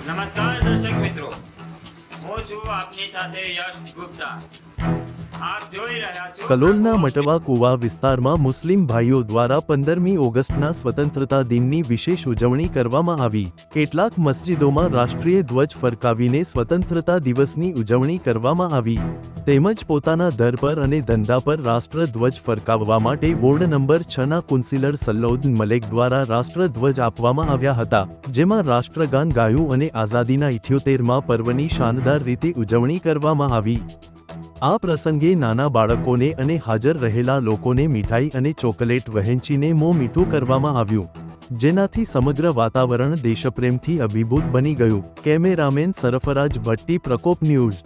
નમસ્કાર દર્શક મિત્રો, હું છું આપની સાથે યશ ગુપ્તા. આપ જોઈ રહ્યા છો કલોલના મટવા કુવા વિસ્તારમાં મુસ્લિમ ભાઈઓ દ્વારા 15મી ઓગસ્ટના સ્વતંત્રતા દિનની વિશેષ ઉજવણી કરવામાં આવી. કેટલાક મસ્જિદોમાં રાષ્ટ્રીય ધ્વજ ફરકાવીને સ્વતંત્રતા દિવસની ઉજવણી કરવામાં આવી. તેમજ પોતાના દર પર અને ધંધા પર રાષ્ટ્રધ્વજ ફરકાવવા માટે વોર્ડ નંબર 6ના કાઉન્સિલર સલ્લૌદ્દીન મલેક દ્વારા રાષ્ટ્રધ્વજ આપવામાં આવ્યા હતા, જેમાં રાષ્ટ્રગાન ગાયું અને આઝાદીના 78મા પર્વની શાનદાર રીતે ઉજવણી કરવામાં આવી. આ પ્રસંગે નાના બાળકોને અને હાજર રહેલા લોકોને મીઠાઈ અને ચોકલેટ વહેંચીને મોં મીઠું કરવામાં આવ્યું, જેનાથી સમગ્ર વાતાવરણ દેશપ્રેમથી અભિભૂત બની ગયું. કેમેરામેન સરફરાજ ભટ્ટી, પ્રકોપ ન્યૂઝ.